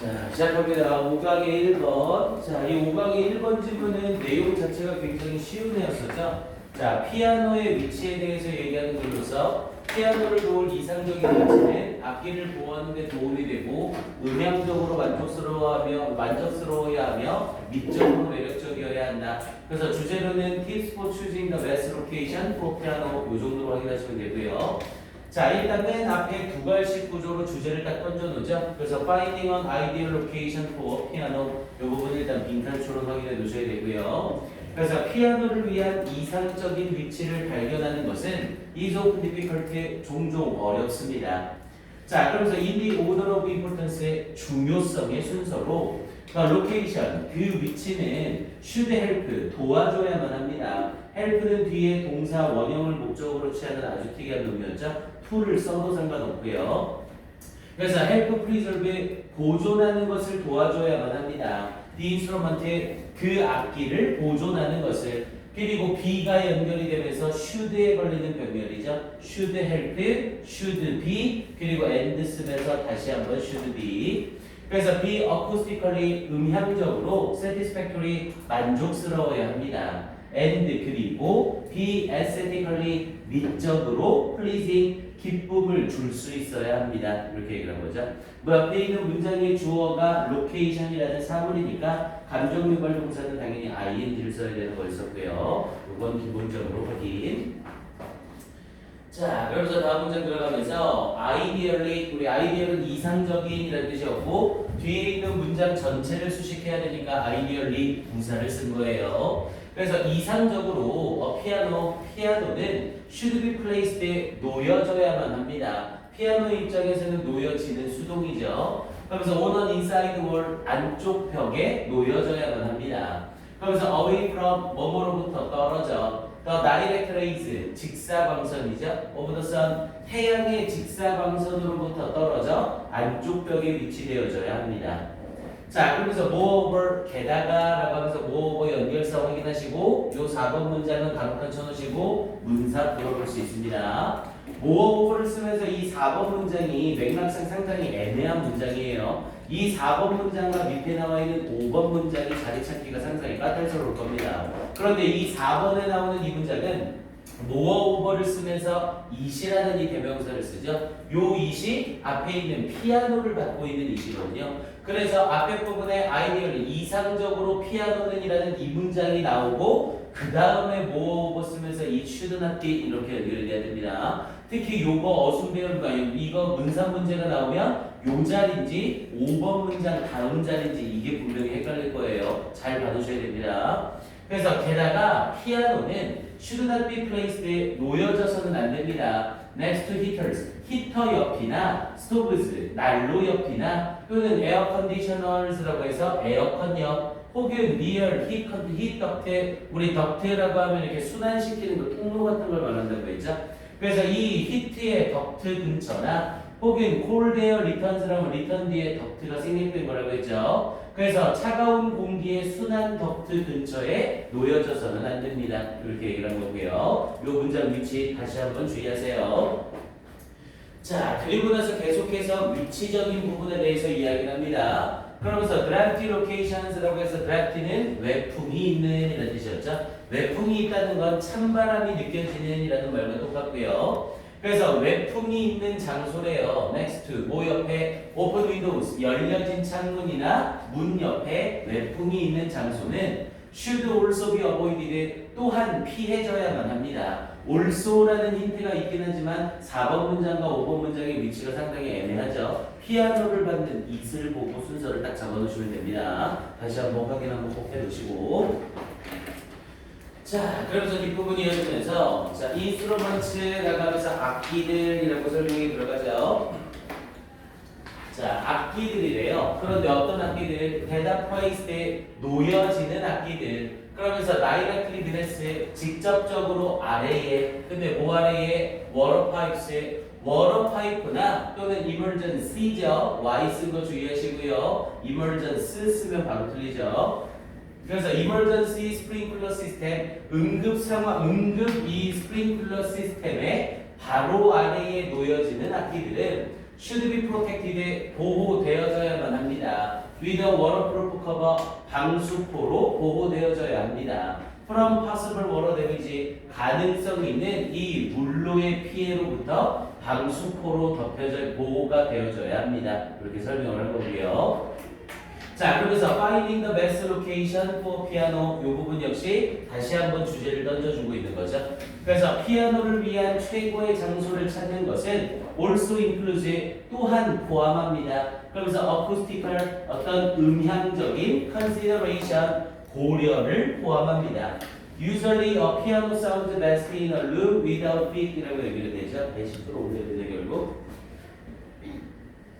자, 시작합니다. 5강의 1번. 자, 이 5강의 1번 지문은 내용 자체가 굉장히 쉬운 애였었죠. 자, 피아노의 위치에 대해서 얘기하는 걸로서 피아노를 놓을 이상적인 위치는 악기를 보호하는 데 도움이 되고 음향적으로 만족스러워야 하며 미적으로 매력적이어야 한다. 그래서 주제로는 tips for choosing the best location for piano 이 정도로 확인하시면 되고요. 자, 일단 맨 앞에 두 갈씩 구조로 주제를 딱 던져놓죠. 그래서 finding an ideal location for piano 이 부분 일단 빈칸처럼 확인해 두셔야 되고요. 그래서 피아노를 위한 이상적인 위치를 발견하는 것은 is of difficult, 종종 어렵습니다. 자, 그러면서 in the order of importance의 중요성의 순서로 location, 그 위치는 should help, 도와줘야만 합니다. help는 뒤에 동사 원형을 목적으로 취하는 아주 특이한 놈이었죠. to를 써도 상관없고요. 그래서 help preserve, 보존하는 것을 도와줘야만 합니다. the instrument, 그 악기를 보존하는 것을. 그리고 be가 연결이 되면서 should에 걸리는 병렬이죠. should help, should be, 그리고 and 쓰면서 다시 한번 should be. 그래서 be acoustically, 음향적으로 satisfactory, 만족스러워야 합니다. and 그리고 be aesthetically, 미적으로 pleasing, 기쁨을 줄 수 있어야 합니다. 이렇게 얘기를 한 거죠. 뭐 앞에 있는 문장의 주어가 location이라는 사물이니까 감정 유발 동사는 당연히 ing를 써야 되는 거였었고요. 이건 기본적으로 확인. 자, 그래서 다음 문장 들어가면서 ideally, 우리 ideal은 이상적인이라는 뜻이었고 뒤에 있는 문장 전체를 수식해야 되니까 ideally 부사를 쓴 거예요. 그래서 이상적으로 피아노는 should be placed에 놓여져야만 합니다. 피아노 입장에서는 놓여지는 수동이죠. 그러면서 on an inside wall, 안쪽 벽에 놓여져야만 합니다. 그러면서 away from, 뭐뭐로부터 떨어져. The direct rays, 직사광선이죠. of the sun, 태양의 직사광선으로부터 떨어져 안쪽 벽에 위치되어져야 합니다. 자, 그러면서 moreover, 게다가라고 하면서 moreover 연결사 확인하시고 요 4번 문장은 가로칸 쳐놓으시고 문사 풀어볼 수 있습니다. moreover를 쓰면서 이 4번 문장이 맥락상 상당히 애매한 문장이에요. 이 4번 문장과 밑에 나와 있는 5번 문장이 자리 찾기가 상당히 까탈스러울 겁니다. 그런데 이 4번에 나오는 이 문장은 moreover를 쓰면서 it이라는 이 대명사를 쓰죠. 요 it이 앞에 있는 피아노를 받고 있는 it이거든요. 그래서 앞에 부분에 ideally, 이상적으로 피아노는이라는 이 문장이 나오고 그 다음에 moreover 쓰면서 it should not be 이렇게 연결이 돼야 됩니다. 특히 요거 어순배열과 이거 문사 문제가 나오면 요 자리인지 5번 문장 다음 자리인지 이게 분명히 헷갈릴 거예요. 잘 봐두셔야 됩니다. 그래서 게다가 피아노는 should not be place드에 놓여져서는 안 됩니다. next to heaters, 히터 옆이나 stoves, 난로 옆이나 또는 air conditioners라고 해서 에어컨 옆 혹은 near heat duct, 우리 덕트라고 하면 이렇게 순환시키는 거 통로 같은 걸 말한다고 했죠. 그래서 이 히트의 덕트 근처나 혹은 cold air returns라면 return 뒤에 덕트가 생략된 거라고 했죠. 그래서 차가운 공기의 순환 덕트 근처에 놓여져서는 안 됩니다. 이렇게 얘기를 한 거고요. 요 문장 위치 다시 한번 주의하세요. 자, 그리고 나서 계속해서 위치적인 부분에 대해서 이야기를 합니다. 그러면서 drafty locations라고 해서 drafty는 외풍이 있는 이라는 뜻이었죠. 외풍이 있다는 건 찬바람이 느껴지는 이라는 말과 똑같고요. 그래서 외풍이 있는 장소래요. next to, 뭐 옆에 open windows, 열려진 창문이나 문 옆에 외풍이 있는 장소는 should also be avoided, 또한 피해져야만 합니다. also라는 힌트가 있긴 하지만 4번 문장과 5번 문장의 위치가 상당히 애매하죠. 피아노를 받는 it을 보고 순서를 딱 잡아놓으시면 됩니다. 다시 한번 확인 한번 꼭 해두시고. 자, 그러면서 뒷부분 이어지면서 자, 인스트루먼트 나가면서 악기들이라고 설명이 들어가죠. 자, 악기들이래요. 그런데 어떤 악기들? 대답 플레이스에 놓여지는 악기들. 그러면서 directly beneath, 직접적으로 아래에, 근데 뭐 아래에? 워터 파이프에, 워터 파이프나 또는 emergency죠. Y 쓴 거 주의하시고요. emergency 쓰면 바로 틀리죠. 그래서 emergency sprinkler system, 응급 상황, 응급 이 스프링클러 시스템의 바로 아래에 놓여지는 악기들은 should be protected, 보호되어져야만 합니다. waterproof cover 방수포로 보호되어져야 합니다. from possible water damage 가능성 있는 이 물로의 피해로부터 방수포로 덮여져 보호가 되어져야 합니다. 이렇게 설명을 한 거고요. 자, 그러면서 finding the best location for piano 이 부분 역시 다시 한번 주제를 던져주고 있는 거죠. 그래서 피아노를 위한 최고의 장소를 찾는 것은 also includes 또한 포함합니다. 그러면서 acoustical 어떤 음향적인 consideration 고려를 포함합니다. Usually a piano sounds best in a room without feet이라고 얘기를 되죠. 110% 올려야 되죠 결국.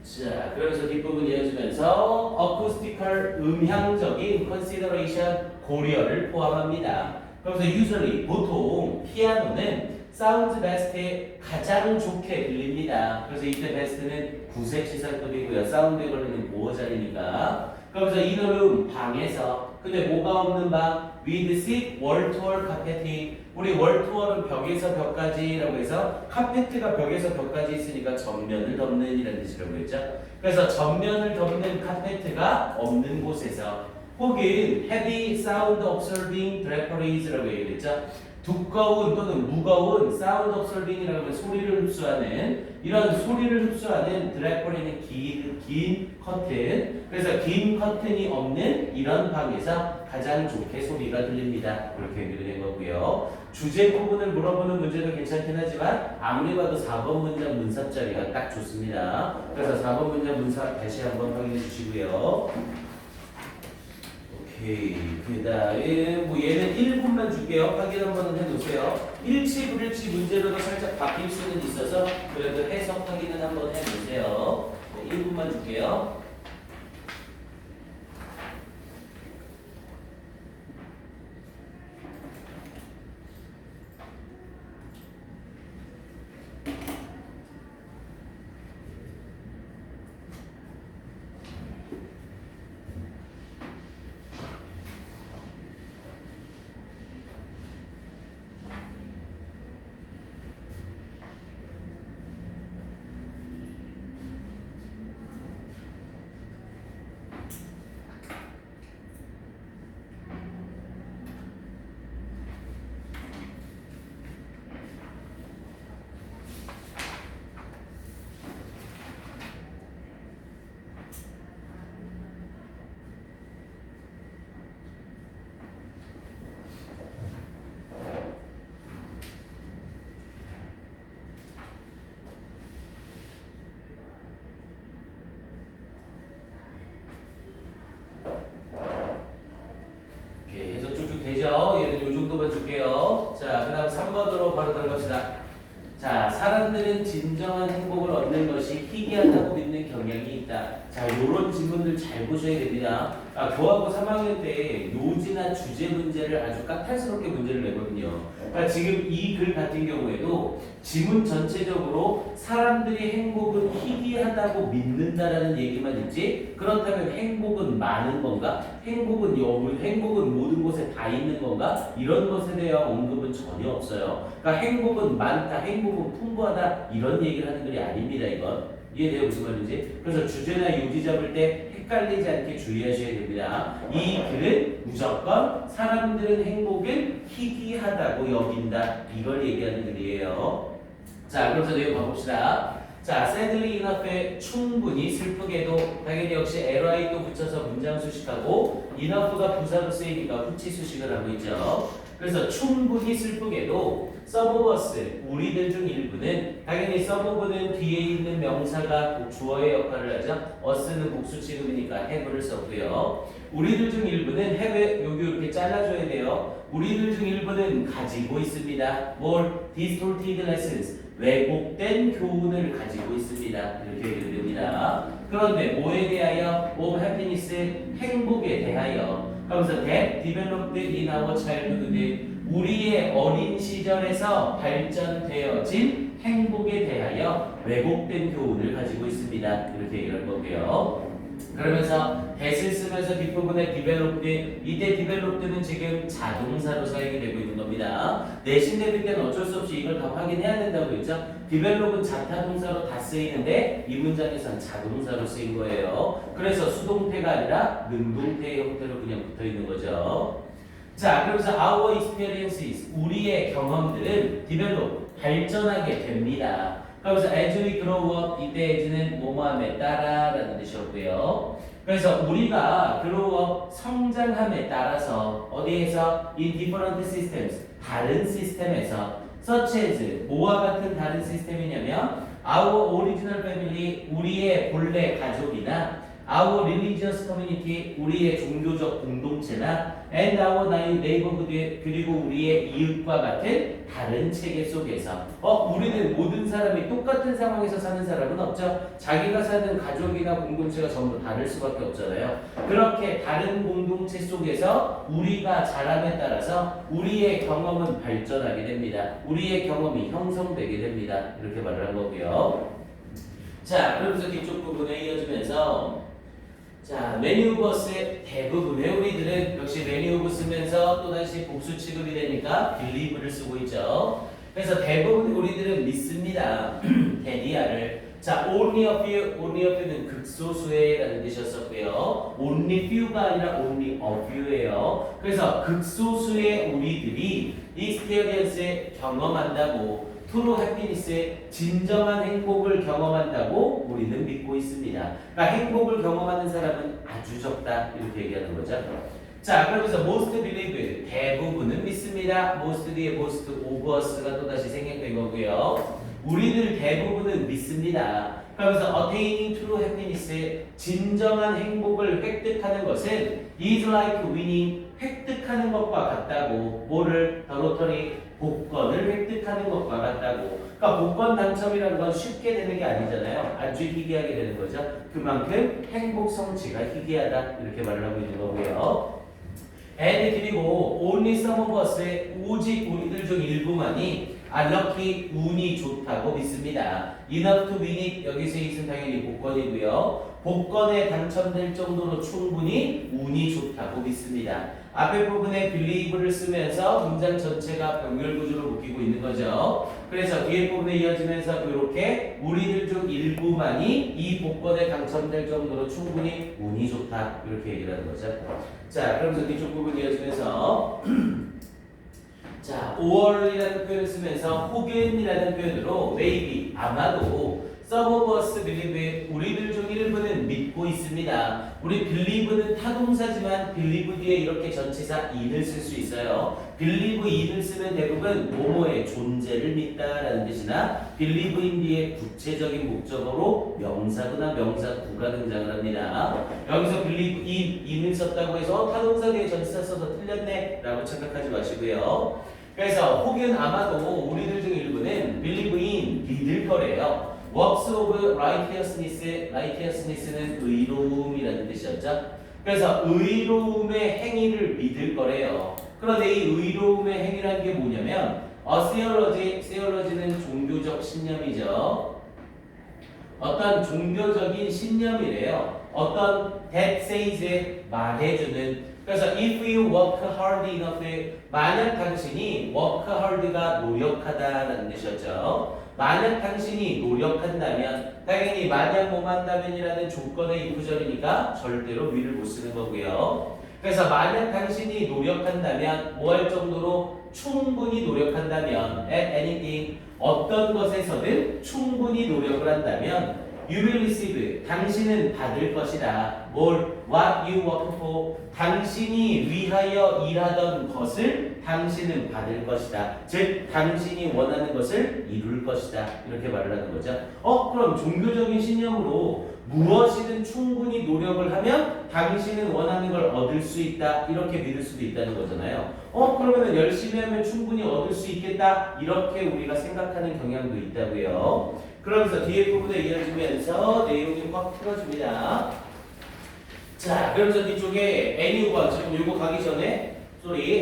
자, 그러면서 뒷부분 이어지면서 acoustical 음향적인 consideration 고려를 포함합니다. 그러면서 usually 보통 피아노는 sounds best에 가장 좋게 들립니다. 그래서 이때 best는 구색시설급이고요. 사운드에 걸리는 보호자리니까. 그러면서 이너룸 방에서 근데 뭐가 없는 방? with seat wall to wall carpeting 우리 wall to wall은 벽에서 벽까지라고 해서 카페트가 벽에서 벽까지 있으니까 전면을 덮는 이라는 뜻이라고 했죠. 그래서 전면을 덮는 카페트가 없는 곳에서 혹은 heavy sound absorbing draperies라고 얘기했죠. 두꺼운 또는 무거운 사운드 업설빙이라고 하면 소리를 흡수하는 이런 소리를 흡수하는 드래퍼리는 긴 커튼 그래서 긴 커튼이 없는 이런 방에서 가장 좋게 소리가 들립니다. 이렇게 연결된 거고요. 주제 부분을 물어보는 문제도 괜찮긴 하지만 아무리 봐도 4번 문장 문삽 자리가 딱 좋습니다. 그래서 4번 문장 문삽 다시 한번 확인해 주시고요. 오케이. 그 다음에 뭐 얘는 1분만 줄게요. 확인 한번 해놓으세요. 일치 불일치 문제로도 살짝 바뀔 수는 있어서 그래도 해석 확인은 한번 해보세요. 네, 1분만 줄게요. 얘는 요 정도만 줄게요. 자, 그 다음 3번으로 바로 들어갑시다. 자, 사람들은 진정한 행복을 얻는 것이 희귀하다고 믿는 경향이 있다. 자, 요런 질문들 잘 보셔야 됩니다. 교과고 3학년 때 요지나 주제 문제를 아주 까탈스럽게 문제를 내거든요. 그러니까 지금 이 글 같은 경우에도 지문 전체적으로 사람들이 행복은 희귀하다고 믿는다라는 얘기만 있지 그렇다면 행복은 많은 건가? 행복은 모든 곳에 다 있는 건가? 이런 것에 대한 언급은 전혀 없어요. 그러니까 행복은 많다, 행복은 풍부하다 이런 얘기를 하는 글이 아닙니다. 이건 이해돼요? 무슨 말인지? 그래서 주제나 요지 잡을 때 헷갈리지 않게 주의하셔야 됩니다. 이 글은 무조건 사람들은 행복을 희귀하다고 여긴다 이걸 얘기하는 글이에요. 자, 그럼 내용 봐봅시다. 자, sadly enough에 충분히 슬프게도 당연히 역시 ly도 붙여서 문장 수식하고 enough가 부사로 쓰이니까 후치 수식을 하고 있죠. 그래서 충분히 슬프게도 some of us 우리들 중 일부는 당연히 some of는 뒤에 있는 명사가 주어의 역할을 하죠. us는 복수 취급이니까 have를 썼고요. 우리들 중 일부는 have 여기 이렇게 잘라줘야 돼요. 우리들 중 일부는 가지고 있습니다. 뭘? distorted lessons 왜곡된 교훈을 가지고 있습니다. 이렇게 얘기됩니다. 그런데 뭐에 대하여? of happiness 행복에 대하여. 그러면서 that developed in our childhood 우리의 어린 시절에서 발전되어진 행복에 대하여 왜곡된 교훈을 가지고 있습니다. 이렇게 얘기할 거고요. 그러면서 that을 쓰면서 뒷부분에 developed, 이때 developed는 지금 자동사로 사용이 되고 있는 겁니다. 내신 대비 때는 어쩔 수 없이 이걸 다 확인해야 된다고 했죠. develop은 자타동사로 다 쓰이는데 이 문장에서는 자동사로 쓰인 거예요. 그래서 수동태가 아니라 능동태의 형태로 그냥 붙어 있는 거죠. 자, 그러면서 our experiences, 우리의 경험들은 develop, 발전하게 됩니다. 그래서 as we grow up, 이때 as는 뭐뭐함에 따라라는 뜻이었고요. 그래서 우리가 grow up, 성장함에 따라서 어디에서 in different systems, 다른 시스템에서 such as, 뭐와 같은 다른 시스템이냐면 our original family, 우리의 본래 가족이나 our religious community, 우리의 종교적 공동체나 and our neighborhood, 그리고 우리의 이웃과 같은 다른 체계 속에서 우리는 모든 사람이 똑같은 상황에서 사는 사람은 없죠. 자기가 사는 가족이나 공동체가 전부 다를 수밖에 없잖아요. 그렇게 다른 공동체 속에서 우리가 자람에 따라서 우리의 경험은 발전하게 됩니다. 우리의 경험이 형성되게 됩니다. 이렇게 말을 한 거고요. 자, 그러면서 뒤쪽 부분에 이어지면서 자, many of us의 대부분의 우리들은 역시 many of 쓰면서 또다시 복수 취급이 되니까 believe를 쓰고 있죠. 그래서 대부분 우리들은 믿습니다. 데디아를. 자, only a few는 극소수의 라는 뜻이었었고요. only few가 아니라 only a few예요. 그래서 극소수의 우리들이 experience에 경험한다고 true happiness의 진정한 행복을 경험한다고 우리는 믿고 있습니다. 그러니까 행복을 경험하는 사람은 아주 적다 이렇게 얘기하는 거죠. 자, 그러면서 most believe 대부분은 믿습니다. most 뒤에 most of us가 또다시 생략된 거고요. 우리들 대부분은 믿습니다. 그러면서 attaining true happiness의 진정한 행복을 획득하는 것은 is like winning 획득하는 것과 같다고 뭐를 더 로터리 복권을 획득하는 것과 같다고. 그러니까 복권 당첨이라는 건 쉽게 되는 게 아니잖아요. 아주 희귀하게 되는 거죠. 그만큼 행복 성취가 희귀하다 이렇게 말을 하고 있는 거고요. and 그리고 only some of us의 오직 우리들 중 일부만이 are lucky 운이 좋다고 믿습니다. enough to win it 여기서 이것은 당연히 복권이고요. 복권에 당첨될 정도로 충분히 운이 좋다고 믿습니다. 앞에 부분에 believe를 쓰면서 문장 전체가 병렬 구조로 묶이고 있는 거죠. 그래서 뒤에 부분에 이어지면서 이렇게 우리들 중 일부만이 이 복권에 당첨될 정도로 충분히 운이 좋다 이렇게 얘기를 하는 거죠. 자, 그러면서 뒤쪽 부분 이어지면서 자, or이라는 표현을 쓰면서 혹은이라는 표현으로 maybe 아마도 some of us believe 우리들 중 일부는 믿고 있습니다. 우리 believe는 타동사지만 believe 뒤에 이렇게 전치사 in을 쓸 수 있어요. believe in을 쓰면 대부분 뭐뭐의 존재를 믿다라는 뜻이나 believe in 뒤에 구체적인 목적어로 명사구나 명사구가 등장을 합니다. 여기서 believe in을 썼다고 해서 타동사 뒤에 전치사 써서 틀렸네 라고 착각하지 마시고요. 그래서 혹은 아마도 우리들 중 일부는 believe in 믿을 거래요. works of righteousness는 의로움이라는 뜻이었죠. 그래서 의로움의 행위를 믿을 거래요. 그런데 이 의로움의 행위라는 게 뭐냐면 theology는 종교적 신념이죠. 어떤 종교적인 신념이래요. 어떤 that says에 말해주는. 그래서 if you work hard enough, 만약 당신이 work hard가 노력하다라는 뜻이었죠. 만약 당신이 노력한다면, 당연히 만약 뭐만다면이라는 조건의 if절이니까 절대로 위를 못 쓰는 거고요. 그래서 만약 당신이 노력한다면, 뭐 할 정도로 충분히 노력한다면, at anything, 어떤 것에서든 충분히 노력을 한다면, you will receive, 당신은 받을 것이다. 뭘? What you work for, 당신이 위하여 일하던 것을 당신은 받을 것이다. 즉, 당신이 원하는 것을 이룰 것이다. 이렇게 말을 하는 거죠. 그럼 종교적인 신념으로 무엇이든 충분히 노력을 하면 당신은 원하는 걸 얻을 수 있다. 이렇게 믿을 수도 있다는 거잖아요. 그러면 열심히 하면 충분히 얻을 수 있겠다. 이렇게 우리가 생각하는 경향도 있다고요. 그러면서 뒤에 부분에 이어지면서 내용이 확 풀어집니다. 자, 그러면서 뒤쪽에 anyone, 지금 이거 가기 전에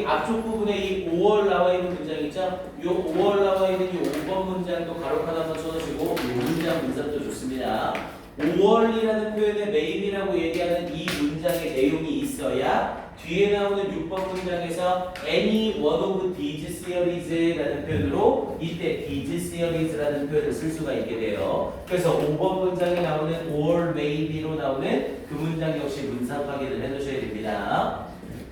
앞쪽 부분에 이 5월 나와 있는 문장 있죠? 이 5월 나와 있는 이 5번 문장도 가로 하나 한번 써주시고 이 문장 문장도 좋습니다. 5월이라는 표현에 maybe라고 얘기하는 이 문장의 내용이 있어야 뒤에 나오는 6번 문장에서 any one of these series라는 표현으로 이때 these series라는 표현을 쓸 수가 있게 돼요. 그래서 5번 문장에 나오는 or maybe로 나오는 그 문장 역시 문상 확인을 해놓으셔야 됩니다.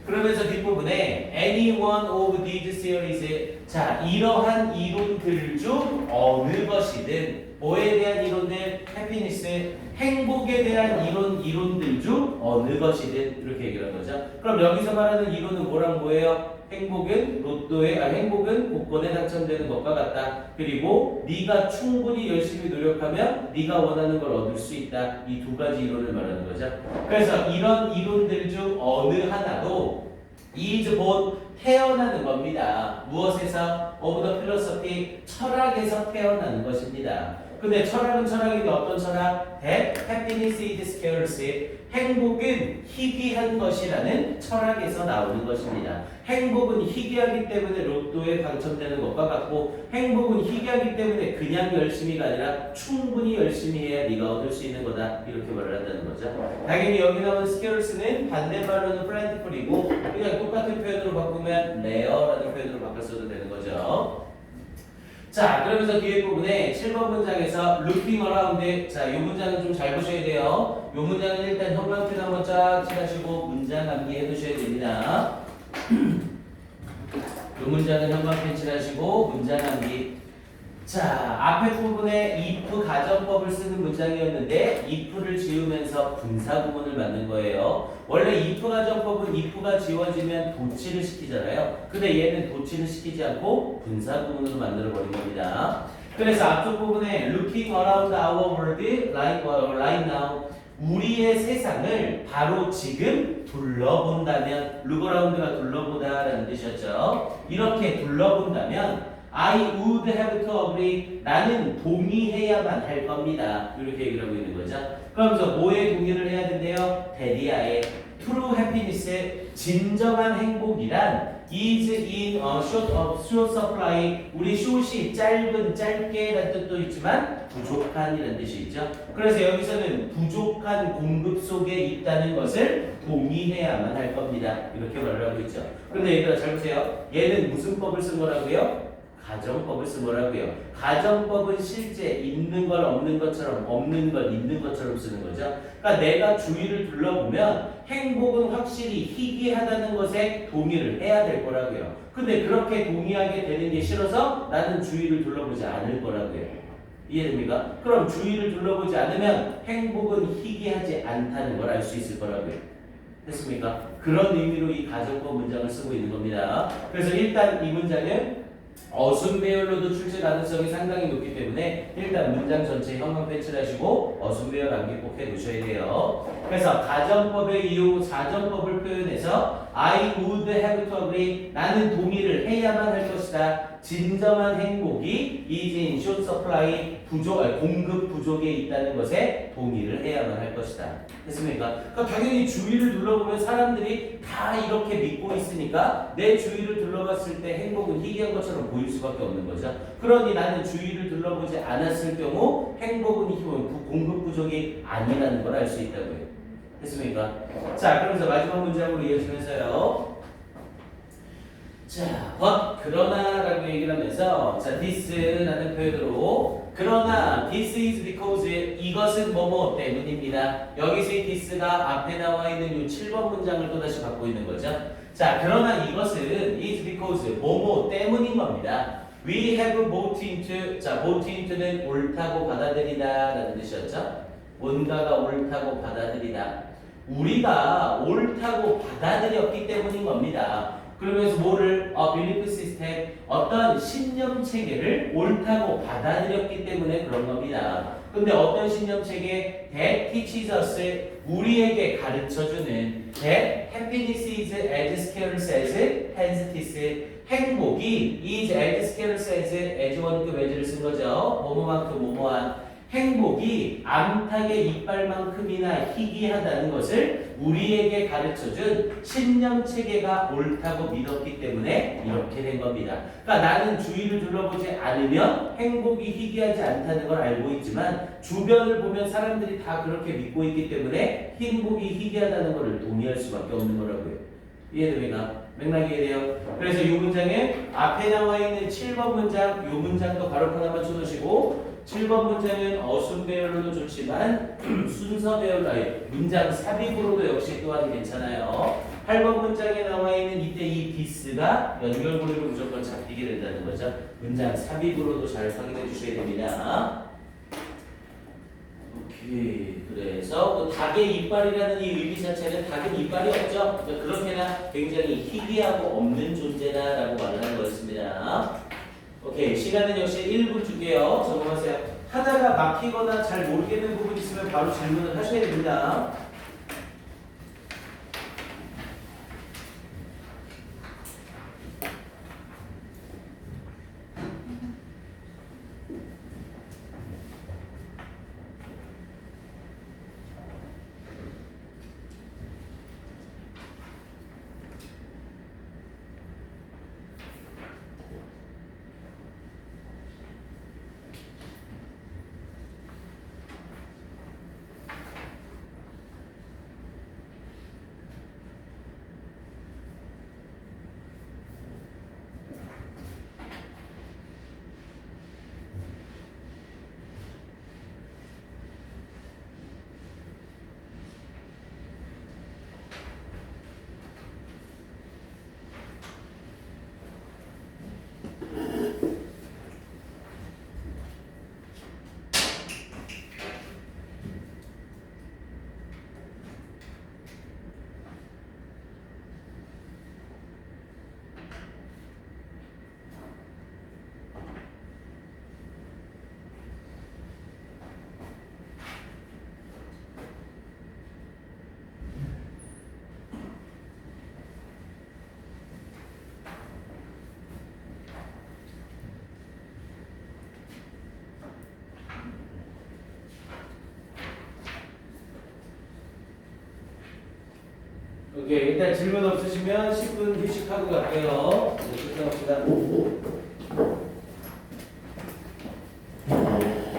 그러면서 뒷부분에 any one of these series 자 이러한 이론들 중 어느 것이든 뭐에 대한 이론들? 해피니스, 행복에 대한 이론들 중 어느 것이든 이렇게 얘기를 한 거죠. 그럼 여기서 말하는 이론은 뭐랑 뭐예요? 행복은 행복은 복권에 당첨되는 것과 같다. 그리고 네가 충분히 열심히 노력하면 네가 원하는 걸 얻을 수 있다. 이 두 가지 이론을 말하는 거죠. 그래서 이런 이론들 중 어느 하나도 is born 태어나는 겁니다. 무엇에서? of the philosophy 철학에서 태어나는 것입니다. 근데 철학은 철학인데 어떤 철학? That happiness is scarce. 행복은 희귀한 것이라는 철학에서 나오는 것입니다. 행복은 희귀하기 때문에 로또에 당첨되는 것과 같고 행복은 희귀하기 때문에 그냥 열심히가 아니라 충분히 열심히 해야 네가 얻을 수 있는 거다. 이렇게 말을 한다는 거죠. 당연히 여기 나오는 scarce는 반대말로는 plentiful이고 그냥 똑같은 표현으로 바꾸면 rare라는 표현으로 바꿔서도 되는 거죠. 자, 그러면서 뒤에 부분에 7번 문장에서 looking around. 자, 이 문장은 좀 잘 보셔야 돼요. 이 문장은 일단 형광펜 한번 쫙 칠하시고 문장 암기해 두셔야 됩니다. 이 문장은 형광펜 칠하시고 문장 암기. 자, 앞에 부분에 if 가정법을 쓰는 문장이었는데 if를 지우면서 분사구문을 만든 거예요. 원래 if 가정법은 if가 지워지면 도치를 시키잖아요. 근데 얘는 도치를 시키지 않고 분사구문으로 만들어 버린 겁니다. 그래서 앞쪽 부분에 looking around our world right now 우리의 세상을 바로 지금 둘러본다면 look around가 둘러보다라는 뜻이었죠. 이렇게 둘러본다면 I would have to agree. 나는 동의해야만 할 겁니다. 이렇게 얘기를 하고 있는 거죠. 그러면서 뭐에 동의를 해야 된대요? 데리아의 true happiness, 진정한 행복이란 is in a short supply. 우리 short이 짧게라는 뜻도 있지만 부족한이라는 뜻이 있죠. 그래서 여기서는 부족한 공급 속에 있다는 것을 동의해야만 할 겁니다. 이렇게 말을 하고 있죠. 그런데 얘들아 잘 보세요. 얘는 무슨 법을 쓴 거라고요? 가정법을 쓴 거라고요. 가정법은 실제 있는 걸 없는 것처럼 없는 걸 있는 것처럼 쓰는 거죠. 그러니까 내가 주위를 둘러보면 행복은 확실히 희귀하다는 것에 동의를 해야 될 거라고요. 근데 그렇게 동의하게 되는 게 싫어서 나는 주위를 둘러보지 않을 거라고요. 이해됩니까? 그럼 주위를 둘러보지 않으면 행복은 희귀하지 않다는 걸 알 수 있을 거라고요. 됐습니까? 그런 의미로 이 가정법 문장을 쓰고 있는 겁니다. 그래서 일단 이 문장은 어순배열로도 출제 가능성이 상당히 높기 때문에 일단 문장 전체 형광펜 칠하시고 어순배열 암기 꼭 해두셔야 돼요. 그래서 가정법의 이유, 사정법을 표현해서 I would have to agree. 나는 동의를 해야만 할 것이다. 진정한 행복이 is in short supply. 공급 부족에 있다는 것에 동의를 해야만 할 것이다. 됐습니까? 그러니까 당연히 주위를 둘러보면 사람들이 다 이렇게 믿고 있으니까 내 주위를 둘러봤을 때 행복은 희귀한 것처럼 보일 수밖에 없는 거죠. 그러니 나는 주위를 둘러보지 않았을 경우 행복은 공급 부족이 아니라는 걸 알 수 있다고요. 됐습니까? 자, 그러면서 마지막 문장으로 이어지면서요. 자, but 그러나라고 얘기를 하면서 자, this라는 표현으로 그러나 this is because 이것은 뭐뭐 때문입니다. 여기서의 this가 앞에 나와 있는 이 7번 문장을 또다시 갖고 있는 거죠. 자, 그러나 이것은 is because 뭐뭐 때문인 겁니다. We have bought into. 자, bought into는 옳다고 받아들이다 라는 뜻이었죠. 뭔가가 옳다고 받아들이다. 우리가 옳다고 받아들였기 때문인 겁니다. 그러면서 뭐를 belief system 어떤 신념 체계를 옳다고 받아들였기 때문에 그런 겁니다. 근데 어떤 신념 체계? That teaches us 우리에게 가르쳐주는 that happiness is as scarce as quantity. 행복이 is as scarce as 원급 as를 쓴 거죠. 뭐뭐만큼 뭐뭐한 행복이 암탉의 이빨만큼이나 희귀하다는 것을 우리에게 가르쳐준 신념 체계가 옳다고 믿었기 때문에 이렇게 된 겁니다. 그러니까 나는 주위를 둘러보지 않으면 행복이 희귀하지 않다는 걸 알고 있지만 주변을 보면 사람들이 다 그렇게 믿고 있기 때문에 행복이 희귀하다는 것을 동의할 수밖에 없는 거라고요. 이해됩니까? 맥락이 이해돼요? 그래서 이 문장에 앞에 나와 있는 7번 문장, 이 문장도 가로 하나만 쳐놓으시고 7번 문장은 어순 배열로도 좋지만 순서 배열로 문장 삽입으로도 역시 또한 괜찮아요. 8번 문장에 나와 있는 이때 이 디스가 연결고리로 무조건 잡히게 된다는 거죠. 문장 삽입으로도 잘 확인해 주셔야 됩니다. 오케이. 그래서 그 닭의 이빨이라는 이 의미 자체는 닭은 이빨이 없죠. 그러니까 그렇게나 굉장히 희귀하고 없는 존재다라고 말을 한 거였습니다. 오케이. 시간은 역시 1분 줄게요. 적응하세요. 하다가 막히거나 잘 모르겠는 부분 있으면 바로 질문을 하셔야 됩니다. 오케이. 일단 질문 없으시면 10분 휴식하고 갈게요. 네, 끝납시다.